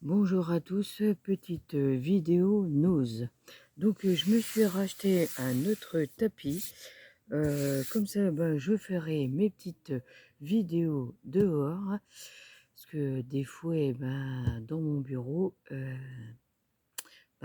Bonjour à tous, petite vidéo news. Donc je me suis racheté un autre tapis. Comme ça, je ferai mes petites vidéos dehors. Parce que des fois, dans mon bureau,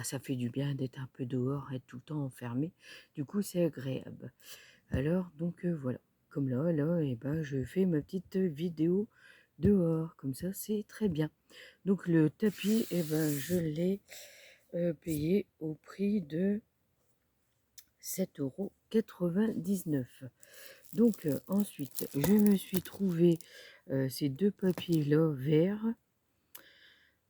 ça fait du bien d'être un peu dehors, être tout le temps enfermé. Du coup, c'est agréable. Alors, donc voilà. Comme là, je fais ma petite vidéo dehors. Comme ça, c'est très bien. Donc le tapis, je l'ai payé au prix de 7,99 €. Donc ensuite, je me suis trouvé ces deux papiers-là verts.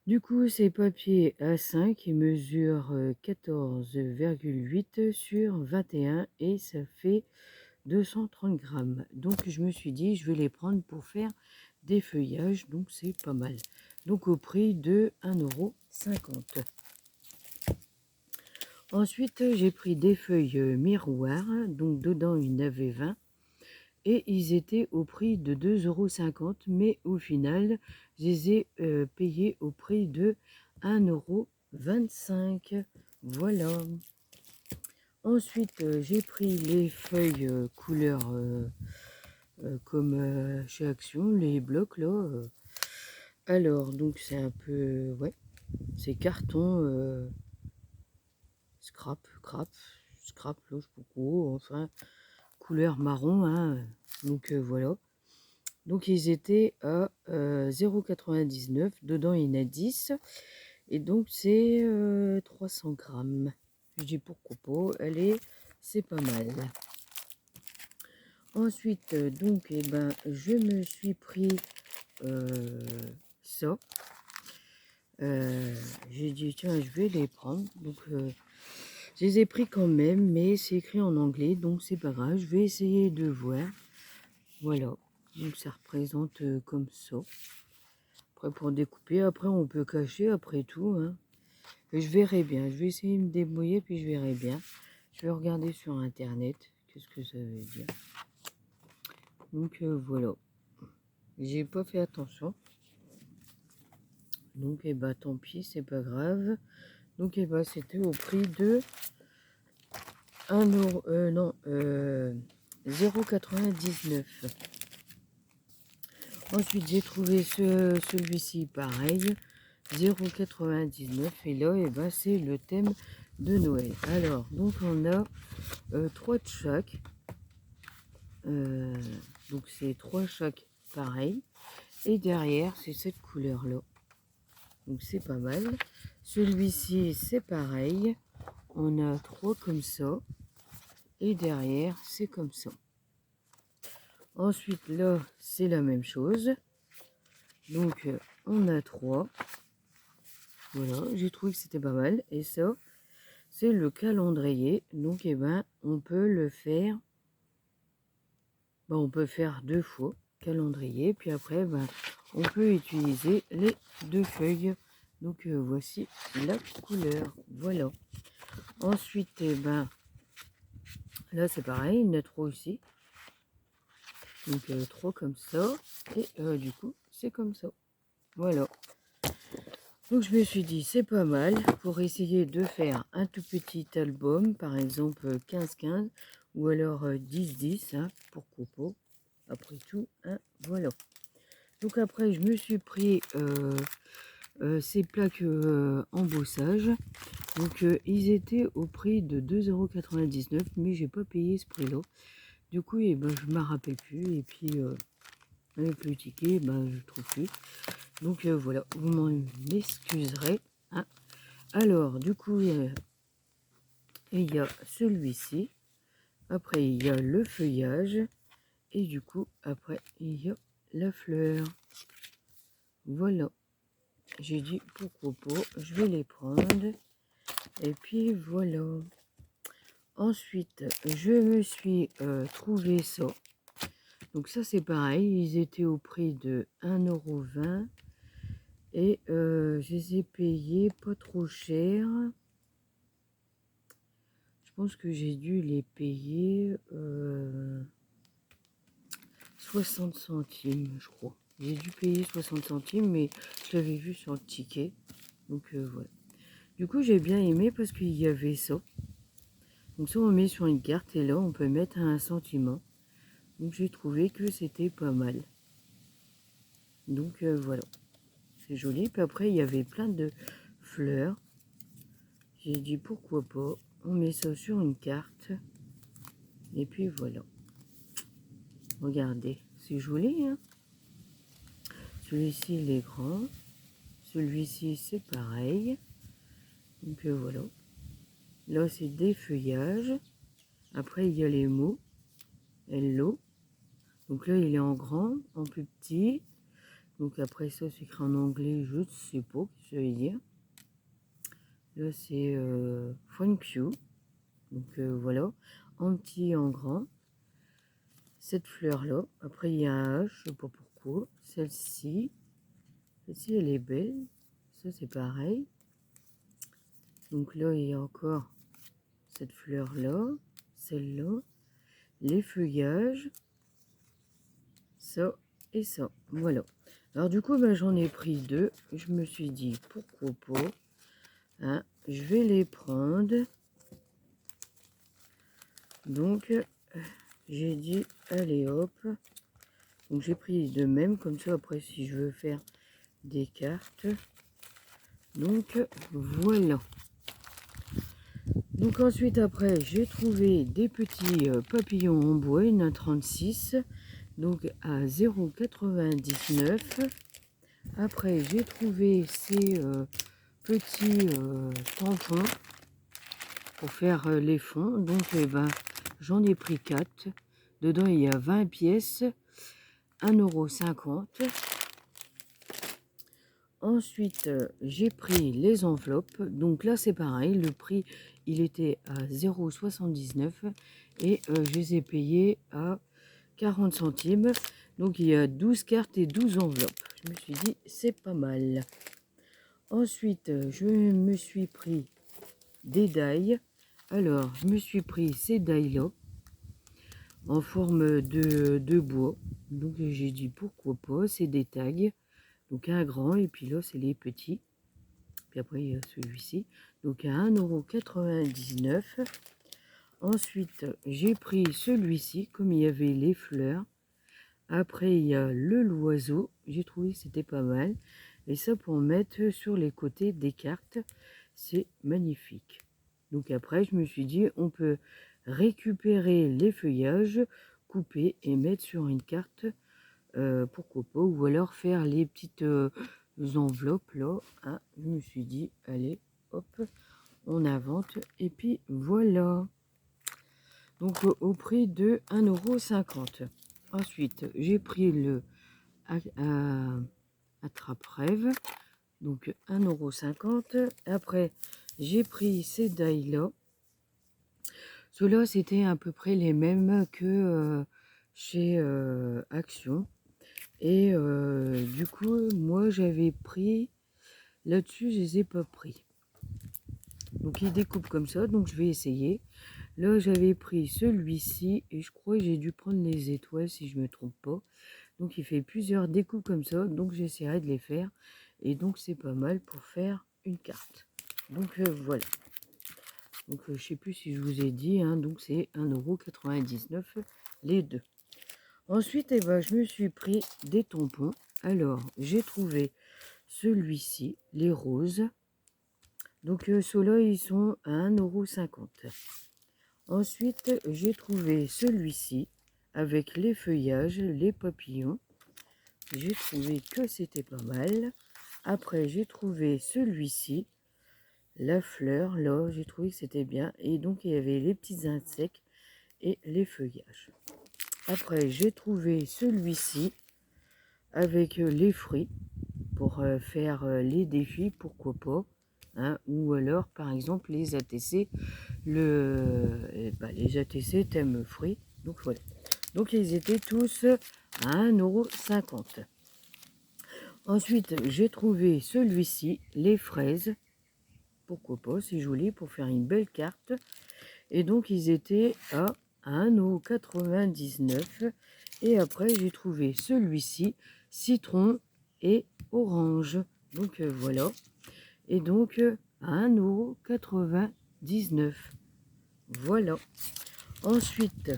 Du coup, ces papiers A5, ils mesurent 14,8 sur 21 et ça fait 230 grammes. Donc je me suis dit, je vais les prendre pour faire des feuillages, donc c'est pas mal. Donc au prix de 1,50 €. Ensuite, j'ai pris des feuilles miroirs, donc dedans il y en avait 20, et ils étaient au prix de 2,50 €, mais au final, je les ai payés au prix de 1,25 €. Voilà. Ensuite, j'ai pris les feuilles couleur comme chez Action, les blocs là. Alors, donc c'est un peu, ouais, c'est carton scrap, là, je sais pas quoi, enfin, couleur marron, hein. Donc voilà. Donc ils étaient à 0,99 €. Dedans, il y en a 10. Et donc c'est 300 grammes. Je dis pourquoi pas. Allez, c'est pas mal. Ensuite, donc, je me suis pris ça. J'ai dit, tiens, je vais les prendre. Donc, je les ai pris quand même, mais c'est écrit en anglais, donc c'est pas grave. Je vais essayer de voir. Voilà. Donc, ça représente comme ça. Après, pour découper, après, on peut cacher, après tout, hein. Je verrai bien. Je vais essayer de me débrouiller, puis je verrai bien. Je vais regarder sur Internet. Qu'est-ce que ça veut dire? Donc, voilà. J'ai pas fait attention. Donc, tant pis, c'est pas grave. Donc, c'était au prix de 1 €, non, 0,99 €. Ensuite, j'ai trouvé celui-ci pareil, 0,99 €. Et là, c'est le thème de Noël. Alors, donc, on a 3 de chaque. Donc, c'est 3 chaque pareil. Et derrière, c'est cette couleur-là. Donc, c'est pas mal. Celui-ci, c'est pareil. On a 3 comme ça. Et derrière, c'est comme ça. Ensuite, là, c'est la même chose. Donc, on a 3. Voilà, j'ai trouvé que c'était pas mal. Et ça, c'est le calendrier. Donc, on peut le faire. On peut faire 2 fois calendrier. Puis après, on peut utiliser les 2 feuilles. Donc, voici la couleur. Voilà. Ensuite, là, c'est pareil. Il y en a 3 aussi. Donc, 3 comme ça. Et du coup, c'est comme ça. Voilà. Donc je me suis dit c'est pas mal pour essayer de faire un tout petit album, par exemple 15-15 ou alors 10-10, hein, pourquoi pas, après tout, hein, voilà. Donc après je me suis pris ces plaques embossage, donc ils étaient au prix de 2,99 €, mais j'ai pas payé ce prix là, du coup je me rappelle plus, et puis avec le ticket je trouve plus. Donc voilà, vous m'en excuserez, hein. Alors, du coup, il y a celui-ci. Après, il y a le feuillage. Et du coup, après, il y a la fleur. Voilà. J'ai dit, pourquoi pas, je vais les prendre. Et puis, voilà. Ensuite, je me suis trouvé ça. Donc ça, c'est pareil. Ils étaient au prix de 1,20 €. Et je les ai payés pas trop cher. Je pense que j'ai dû les payer 60 centimes, je crois. J'ai dû payer 60 centimes, mais je l'avais vu sur le ticket. Donc voilà. Du coup, j'ai bien aimé parce qu'il y avait ça. Donc ça, on met sur une carte et là, on peut mettre un sentiment. Donc j'ai trouvé que c'était pas mal. Donc voilà. C'est joli. Puis après, il y avait plein de fleurs. J'ai dit pourquoi pas. On met ça sur une carte. Et puis voilà. Regardez. C'est joli, hein. Celui-ci, il est grand. Celui-ci, c'est pareil. Donc voilà. Là, c'est des feuillages. Après, il y a les mots. Hello. Donc là, il est en grand, en plus petit. Donc après, ça, c'est écrit en anglais. Je ne sais pas ce que ça veut dire. Là, c'est thank you. Donc voilà. En petit et en grand. Cette fleur-là. Après, il y a un H, je ne sais pas pourquoi. Celle-ci. Celle-ci, elle est belle. Ça, c'est pareil. Donc là, il y a encore cette fleur-là. Celle-là. Les feuillages. Ça et ça. Voilà. Alors du coup, ben, j'en ai pris deux. Je me suis dit, pourquoi pas. Hein, je vais les prendre. Donc, j'ai dit, allez hop. Donc j'ai pris de même, comme ça après si je veux faire des cartes. Donc voilà. Donc ensuite après j'ai trouvé des petits papillons en bois, une 36. Donc à 0,99. Après j'ai trouvé ces petits tampons pour faire les fonds. Donc eh ben, j'en ai pris 4. Dedans il y a 20 pièces. 1,50 €. Ensuite, j'ai pris les enveloppes. Donc là, c'est pareil. Le prix, il était à 0,79 € et je les ai payés à 40 centimes. Donc il y a 12 cartes et 12 enveloppes. Je me suis dit, c'est pas mal. Ensuite, je me suis pris des die. Alors, je me suis pris ces die-là en forme de bois. Donc j'ai dit, pourquoi pas, c'est des tags. Donc un grand et puis là c'est les petits. Puis après il y a celui-ci. Donc à 1,99 €. Ensuite j'ai pris celui-ci comme il y avait les fleurs. Après il y a l'oiseau. J'ai trouvé que c'était pas mal. Et ça pour mettre sur les côtés des cartes. C'est magnifique. Donc après je me suis dit on peut récupérer les feuillages, couper et mettre sur une carte. Pourquoi pas, ou alors faire les petites enveloppes là, hein. Je me suis dit allez hop, on invente et puis voilà. Donc au prix de 1,50 €. Ensuite j'ai pris le attrape-rêve, donc 1,50 €. Après j'ai pris ces die là. Ceux-là c'était à peu près les mêmes que chez Action. Et du coup, moi, j'avais pris... Là-dessus, je les ai pas pris. Donc, il découpe comme ça. Donc, je vais essayer. Là, j'avais pris celui-ci. Et je crois que j'ai dû prendre les étoiles, si je me trompe pas. Donc, il fait plusieurs découpes comme ça. Donc, j'essaierai de les faire. Et donc, c'est pas mal pour faire une carte. Donc, voilà. Donc, je sais plus si je vous ai dit. Hein, donc, c'est 1,99 € les deux. Ensuite, eh ben, je me suis pris des tampons. Alors, j'ai trouvé celui-ci, les roses. Donc, ceux-là, ils sont à 1,50 €. Ensuite, j'ai trouvé celui-ci avec les feuillages, les papillons. J'ai trouvé que c'était pas mal. Après, j'ai trouvé celui-ci, la fleur. Là, j'ai trouvé que c'était bien. Et donc, il y avait les petits insectes et les feuillages. Après, j'ai trouvé celui-ci avec les fruits pour faire les défis, pourquoi pas. Hein, ou alors, par exemple, les ATC. Les ATC thème fruits. Donc voilà. Donc ils étaient tous à 1,50 €. Ensuite, j'ai trouvé celui-ci, les fraises. Pourquoi pas, c'est joli pour faire une belle carte. Et donc ils étaient à 1,99 €. Et après, j'ai trouvé celui-ci. citron et orange. Donc voilà. Et donc à 1,99 €. Voilà. Ensuite,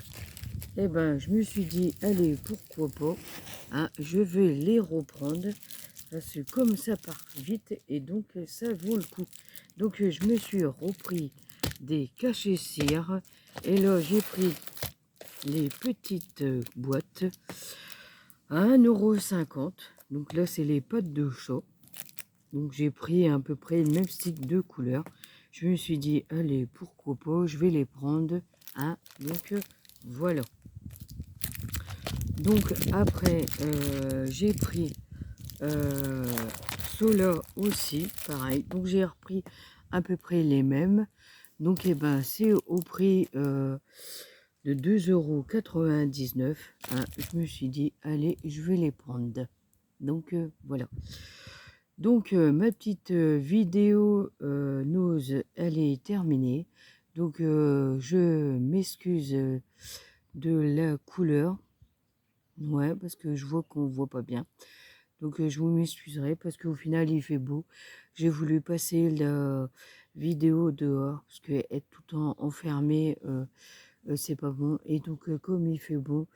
eh ben, je me suis dit, allez, pourquoi pas, hein, je vais les reprendre. Parce que comme ça part vite, et donc ça vaut le coup. Donc je me suis repris des cachets cire. Et là, j'ai pris les petites boîtes à 1,50 €. Donc là, c'est les pâtes de chat. Donc j'ai pris à peu près le même style de couleur. Je me suis dit, allez, pourquoi pas, je vais les prendre. Hein. Donc voilà. Donc après, j'ai pris ceux-là aussi, pareil. Donc j'ai repris à peu près les mêmes. Donc eh ben, c'est au prix de 2,99 €. Hein. Je me suis dit, allez, je vais les prendre. Donc voilà. Donc ma petite vidéo news, elle est terminée. Donc je m'excuse de la couleur. Ouais, parce que je vois qu'on voit pas bien. Donc je vous m'excuserai parce qu'au final il fait beau. J'ai voulu passer la vidéo dehors parce que être tout le temps enfermé, c'est pas bon. Et donc comme il fait beau,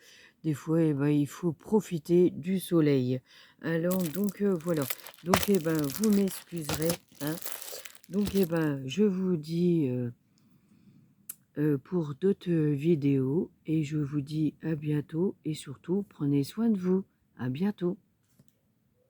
des fois eh ben, il faut profiter du soleil. Alors donc voilà. Donc eh ben, vous m'excuserez. Hein. Donc eh ben, je vous dis pour d'autres vidéos et je vous dis à bientôt et surtout prenez soin de vous. À bientôt.